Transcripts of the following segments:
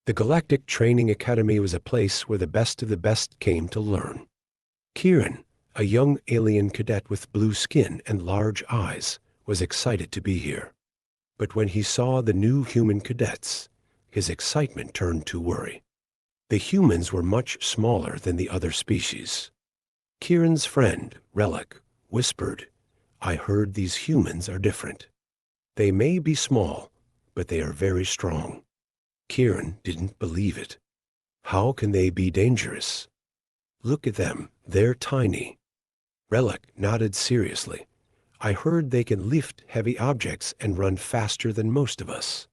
The Galactic Training Academy was a place where the best of the best came to learn. Kieran, a young alien cadet with blue skin and large eyes, was excited to be here. But when he saw the new human cadets, his excitement turned to worry. The humans were much smaller than the other species. Kieran's friend, Relic, whispered, "I heard these humans are different. They may be small, but they are very strong." Kieran didn't believe it. How can they be dangerous? Look at them, they're tiny. Relic nodded seriously. "I heard they can lift heavy objects and run faster than most of us.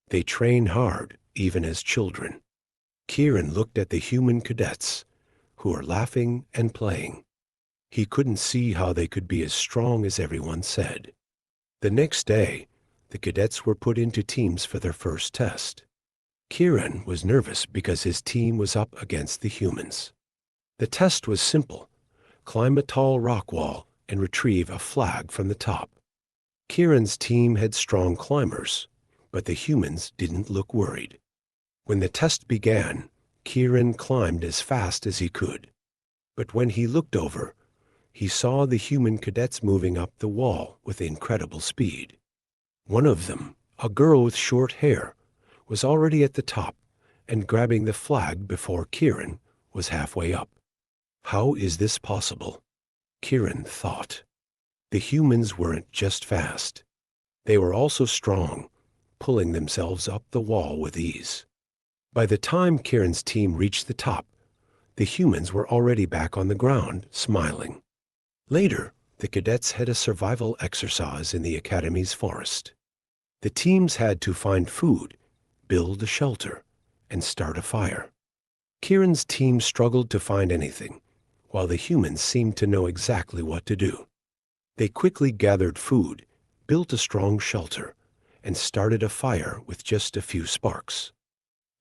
They train hard, even as children." Kieran looked at the human cadets, who were laughing and playing. He couldn't see how they could be as strong as everyone said. The next day, the cadets were put into teams for their first test. Kieran was nervous because his team was up against the humans. The test was simple: climb a tall rock wall and retrieve a flag from the top. Kieran's team had strong climbers, but the humans didn't look worried. When the test began, Kieran climbed as fast as he could. But when he looked over, he saw the human cadets moving up the wall with incredible speed. One of them, a girl with short hair, was already at the top and grabbing the flag before Kieran was halfway up. How is this possible? Kieran thought. The humans weren't just fast. They were also strong, pulling themselves up the wall with ease. By the time Kieran's team reached the top, the humans were already back on the ground, smiling. Later, the cadets had a survival exercise in the academy's forest. The teams had to find food, build a shelter, and start a fire. Kieran's team struggled to find anything, while the humans seemed to know exactly what to do. They quickly gathered food, built a strong shelter, and started a fire with just a few sparks.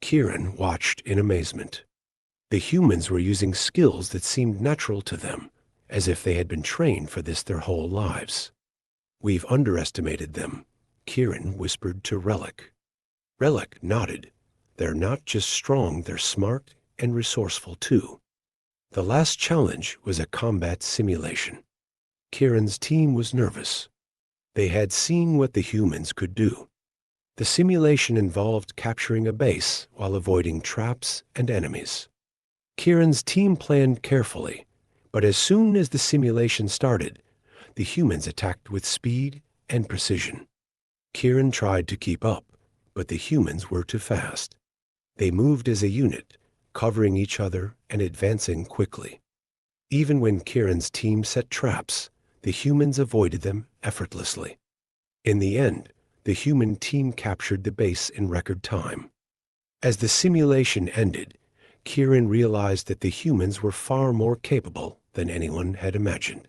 Kieran watched in amazement. The humans were using skills that seemed natural to them, as if they had been trained for this their whole lives. "We've underestimated them," Kieran whispered to Relic. Relic nodded. "They're not just strong, they're smart and resourceful too." The last challenge was a combat simulation. Kieran's team was nervous. They had seen what the humans could do. The simulation involved capturing a base while avoiding traps and enemies. Kieran's team planned carefully, but as soon as the simulation started, the humans attacked with speed and precision. Kieran tried to keep up, but the humans were too fast. They moved as a unit, covering each other and advancing quickly. Even when Kieran's team set traps, the humans avoided them effortlessly. In the end, the human team captured the base in record time. As the simulation ended, Kieran realized that the humans were far more capable than anyone had imagined.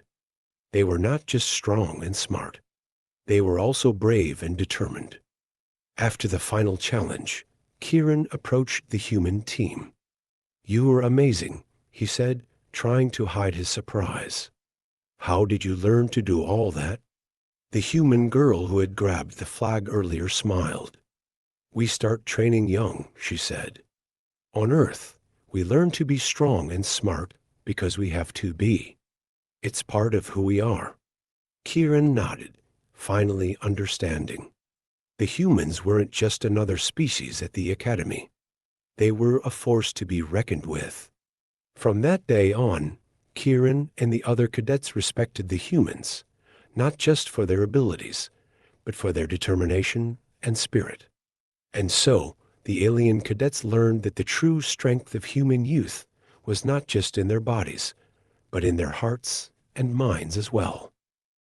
They were not just strong and smart. They were also brave and determined. After the final challenge, Kieran approached the human team. "You were amazing," he said, trying to hide his surprise. "How did you learn to do all that?" The human girl who had grabbed the flag earlier smiled. "We start training young," she said. "On Earth, we learn to be strong and smart because we have to be. It's part of who we are." Kieran nodded, finally understanding. The humans weren't just another species at the academy. They were a force to be reckoned with. From that day on, Kieran and the other cadets respected the humans, not just for their abilities, but for their determination and spirit. And so, the alien cadets learned that the true strength of human youth was not just in their bodies, but in their hearts and minds as well.